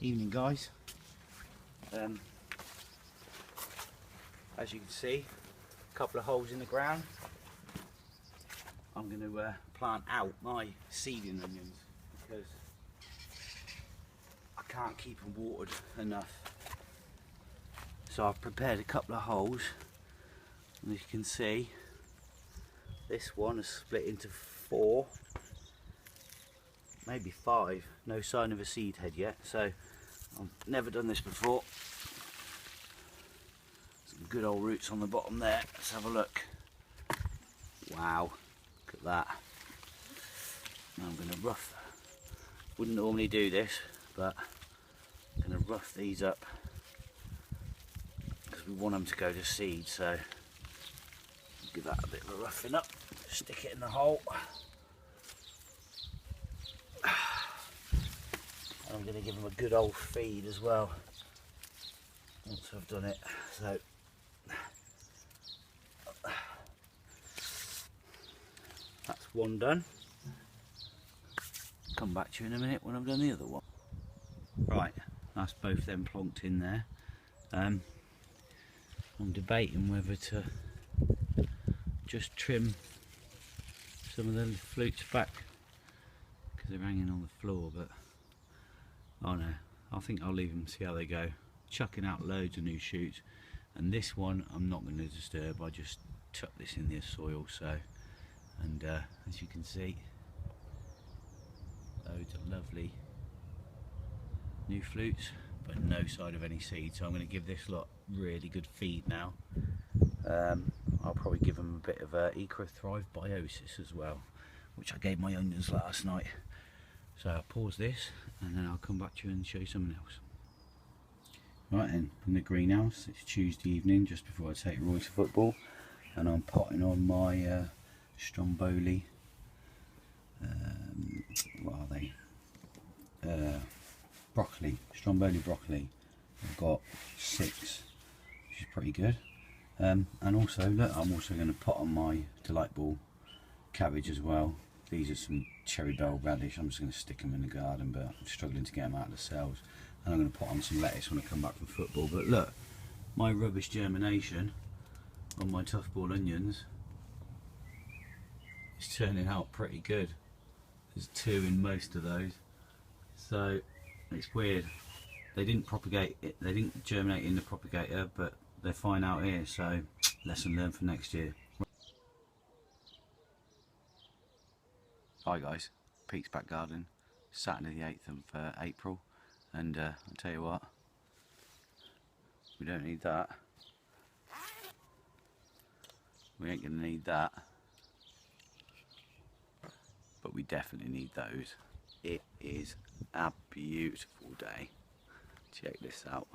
Evening guys. As you can see, a couple of holes in the ground. I'm going to plant out my seeding onions because I can't keep them watered enough. So I've prepared a couple of holes, and as you can see, this one is split into 4, maybe 5. No sign of a seed head yet, so I've never done this before. Some good old roots on the bottom there. Let's have a look. Wow, look at that. Now I'm going to rough. Wouldn't normally do this, but I'm going to rough these up because we want them to go to seed. So give that a bit of a roughing up. Stick it in the hole. I'm going to give them a good old feed as well once I've done it. So that's one done. Come back to you in a minute when I've done the other one. Right, that's both them plonked in there. I'm debating whether to just trim some of the flutes back because they're hanging on the floor, but oh no, I think I'll leave them, see how they go. Chucking out loads of new shoots, and this one I'm not going to disturb. I just tuck this in the soil. So, and as you can see, loads of lovely new flutes, but no sign of any seed. So I'm going to give this lot really good feed now. I'll probably give them a bit of Eco-Thrive biosis as well, which I gave my onions last night. So I'll pause this and then I'll come back to you and show you something else. Right then, in the greenhouse, it's Tuesday evening just before I take Roy to football, and I'm potting on my stromboli, what are they? Broccoli, stromboli broccoli. I've got 6, which is pretty good. And also, look, I'm also going to pot on my delightful cabbage as well. These are some cherry bell radish. I'm just going to stick them in the garden, but I'm struggling to get them out of the cells. And I'm going to put on some lettuce when I come back from football. But look, my rubbish germination on my tough ball onions is turning out pretty good. There's 2 in most of those, so it's weird. They didn't propagate it, they didn't germinate in the propagator, but they're fine out here. So lesson learned for next year. Hi guys, Pete's back garden, Saturday the 8th of April, and I'll tell you what, we don't need that. We ain't going to need that, but we definitely need those. It is a beautiful day. Check this out.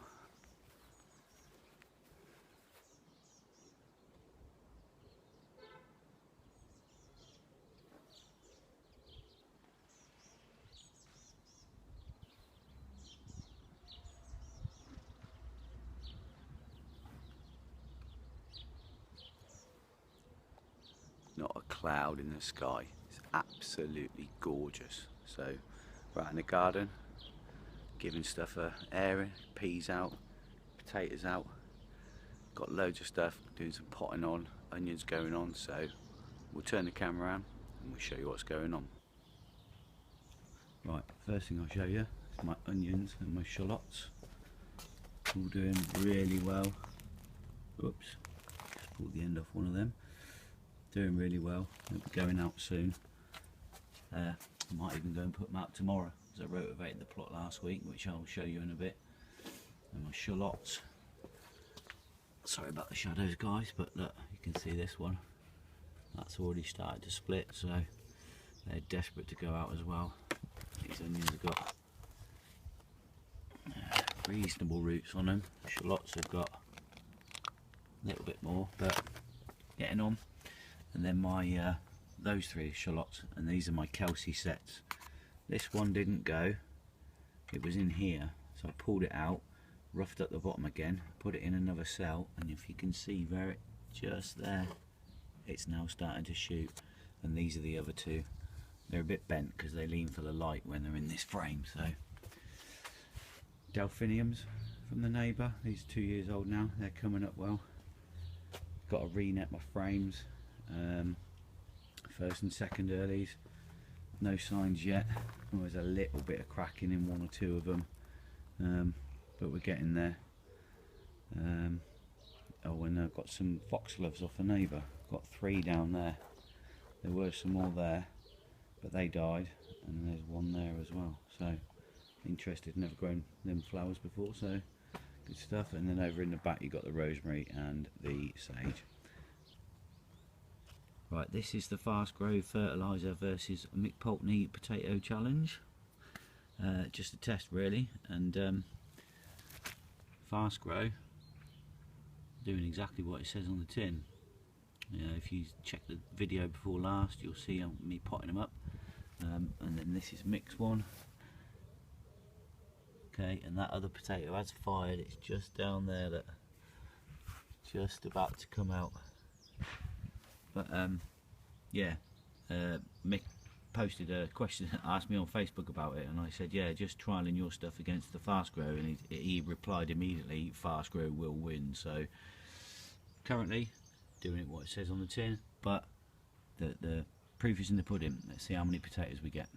Not a cloud in the sky. It's absolutely gorgeous. So right in the garden, giving stuff a airing, peas out, potatoes out, got loads of stuff, doing some potting on, onions going on. So we'll turn the camera around and we'll show you what's going on. Right, first thing I'll show you is my onions and my shallots, all doing really well. Oops, just pulled the end off one of them. Doing really well. They'll be going out soon. I might even go and put them out tomorrow, as I rotivated the plot last week, which I'll show you in a bit. And my shallots. Sorry about the shadows guys, but look, you can see this one. That's already started to split, so they're desperate to go out as well. These onions have got reasonable roots on them. Shallots have got a little bit more, but getting on. And then my those 3 shallots, and these are my Kelsey sets. This one didn't go, it was in here, so I pulled it out, roughed up the bottom again, put it in another cell, and if you can see very just there, it's now starting to shoot. And these are the other 2. They're a bit bent because they lean for the light when they're in this frame, so delphiniums from the neighbour. These are 2 years old now. They're coming up well. Got to re-net my frames. First and second earlies. No signs yet. There's a little bit of cracking in one or two of them, but we're getting there. Oh, and I've got some foxgloves off a neighbour. Got 3 down there. There were some more there, but they died, and there's one there as well. So interested, never grown them flowers before, so good stuff. And then over in the back you've got the rosemary and the sage. Right, this is the Fast Grow Fertilizer versus Mick Pulteney Potato Challenge. Just a test really, and Fast Grow doing exactly what it says on the tin. If you check the video before last, you'll see me potting them up. And then this is Mick's one. Okay, and that other potato has fired. It's just down there, that just about to come out. But yeah, Mick posted a question, asked me on Facebook about it, and I said, yeah, just trialing your stuff against the Fast Grow, and he replied immediately, Fast Grow will win. So currently doing it what it says on the tin, but the proof is in the pudding. Let's see how many potatoes we get.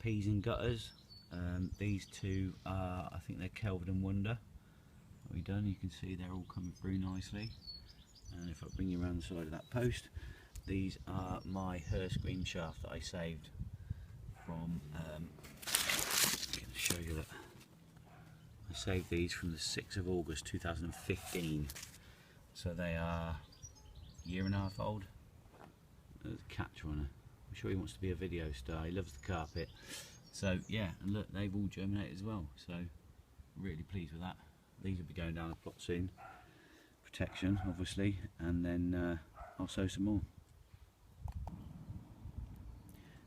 Peas in gutters. These two are, I think they're Kelvin and Wonder. What we done? You can see they're all coming through nicely. And if I bring you around the side of that post, these are my Hearst green shaft that I saved from. I'm going to show you that. I saved these from the 6th of August 2015. So they are a year and a half old. There's a catch runner. I'm sure he wants to be a video star. He loves the carpet. So yeah, and look, they've all germinated as well. So really pleased with that. These will be going down the plot soon. Protection, obviously, and then I'll sow some more.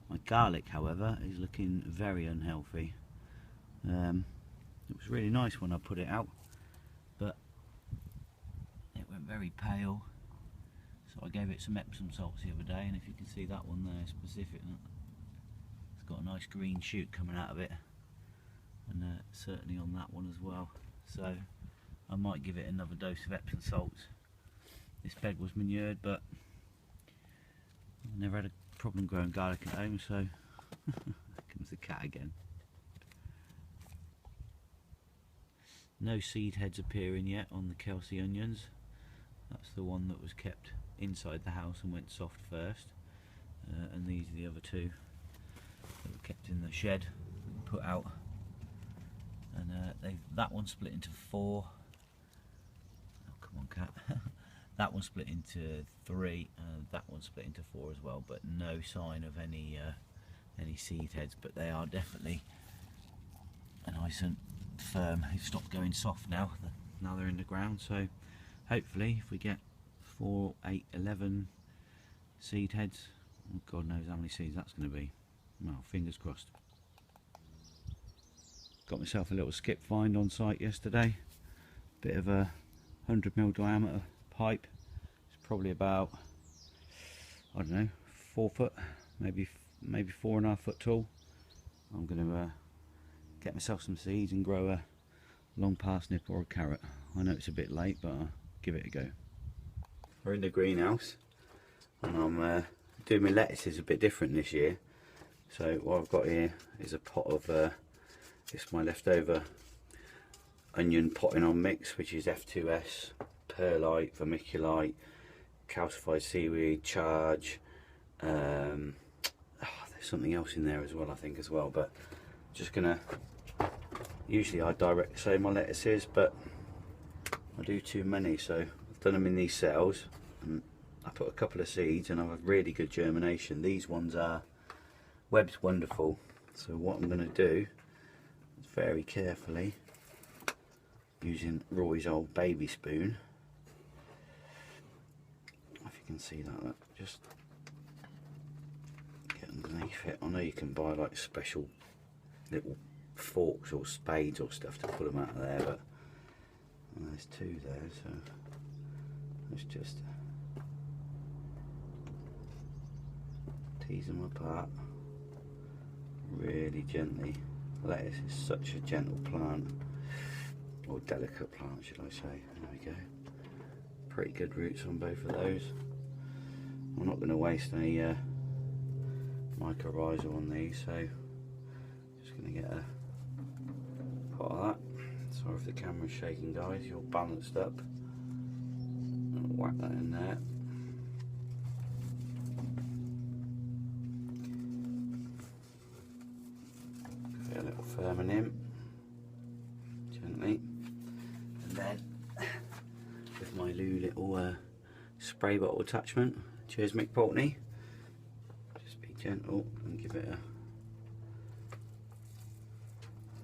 My garlic, however, is looking very unhealthy. It was really nice when I put it out, but it went very pale. So I gave it some Epsom salts the other day, and if you can see that one there specific, it's got a nice green shoot coming out of it, and certainly on that one as well. So I might give it another dose of Epsom salts. This bed was manured, but I never had a problem growing garlic at home, so here comes the cat again. No seed heads appearing yet on the Kelsey onions. That's the one that was kept inside the house and went soft first, and these are the other two that were kept in the shed and put out. And that one split into 4. Oh, come on, cat. That one split into 3, and that one split into 4 as well. But no sign of any seed heads. But they are definitely nice and firm. They've stopped going soft now. Now they're in the ground. So hopefully, if we get 4, 8, 11 seed heads, God knows how many seeds that's going to be. Well, fingers crossed. Got myself a little skip find on site yesterday. Bit of a 100mm diameter pipe. It's probably about, I don't know, 4 foot, maybe 4.5 foot tall. I'm going to get myself some seeds and grow a long parsnip or a carrot. I know it's a bit late, but I'll give it a go. We're in the greenhouse, and I'm doing my lettuces a bit different this year. So what I've got here is a pot of it's my leftover onion potting on mix, which is F2S, perlite, vermiculite, calcified seaweed, charge. There's something else in there as well, I think, as well. But just gonna, usually I direct sow my lettuces, but I do too many, so I've done them in these cells, and I put a couple of seeds, and I've had really good germination. These ones are Webb's Wonderful. So what I'm going to do is very carefully, using Roy's old baby spoon, if you can see that, look, just get underneath it. I know you can buy like special little forks or spades or stuff to pull them out of there, but there's 2 there, so let's just tease them apart really gently. lettuce is such a gentle plant, or delicate plant should I say. There we go. Pretty good roots on both of those. I'm not going to waste any mycorrhizal on these, so just going to get a pot of that. Sorry if the camera's shaking, guys, you're balanced up. I'll whack that in there. Give it a little firming in, gently, and then with my new little spray bottle attachment, cheers Mick Pulteney, just be gentle and give it a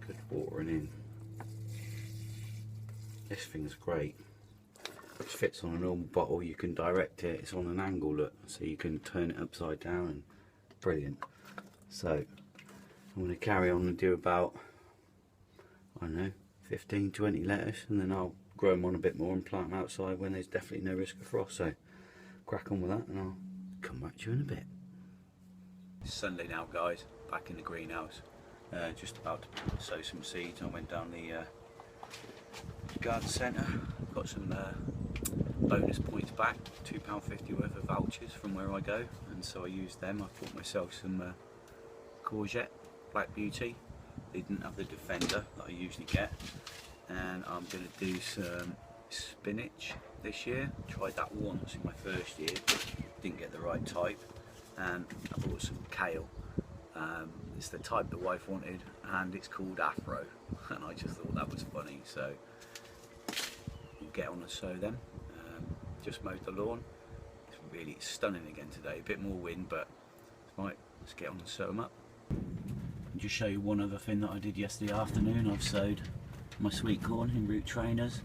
good watering in. This thing's great. It fits on a normal bottle, you can direct it, it's on an angle, look, so you can turn it upside down, and brilliant. So I'm going to carry on and do about, I don't know, 15-20 lettuce, and then I'll grow them on a bit more and plant them outside when there's definitely no risk of frost. So crack on with that and I'll come back to you in a bit. It's Sunday now, guys, back in the greenhouse, just about to sow some seeds. I went down the garden centre, got some bonus points back, £2.50 worth of vouchers from where I go, and so I used them. I bought myself some courgette, Black Beauty. They didn't have the Defender that I usually get, and I'm going to do some spinach this year. Tried that once in my first year, didn't get the right type, and I bought some kale. It's the type the wife wanted, and it's called Afro, and I just thought that was funny, so we'll get on and sow them. Just mowed the lawn. It's really stunning again today, a bit more wind, but right, let's get on and sow them up. And just show you one other thing that I did yesterday afternoon. I've sowed my sweet corn in root trainers,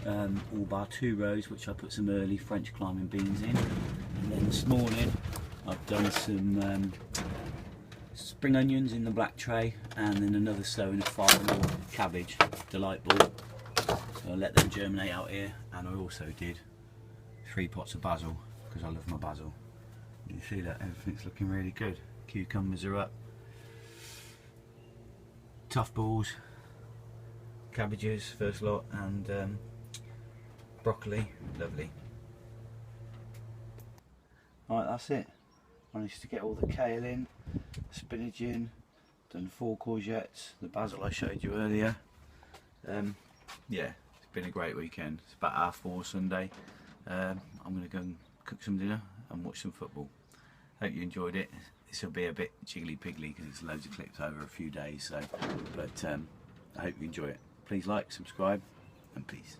all bar 2 rows, which I put some early French climbing beans in, and then this morning I've done some spring onions in the black tray, and then another sowing of 5 more cabbage, delight ball. So I let them germinate out here, and I also did 3 pots of basil, because I love my basil. You see that everything's looking really good. Cucumbers are up, tough balls, cabbages first lot, and broccoli, lovely. Alright, that's it. Managed to get all the kale in, spinach in, done 4 courgettes, the basil I showed you earlier. Yeah, it's been a great weekend. It's about 4:30 Sunday. I'm going to go and cook some dinner and watch some football. Hope you enjoyed it. This will be a bit jiggly piggly because it's loads of clips over a few days, so but I hope you enjoy it. Please like, subscribe, and peace.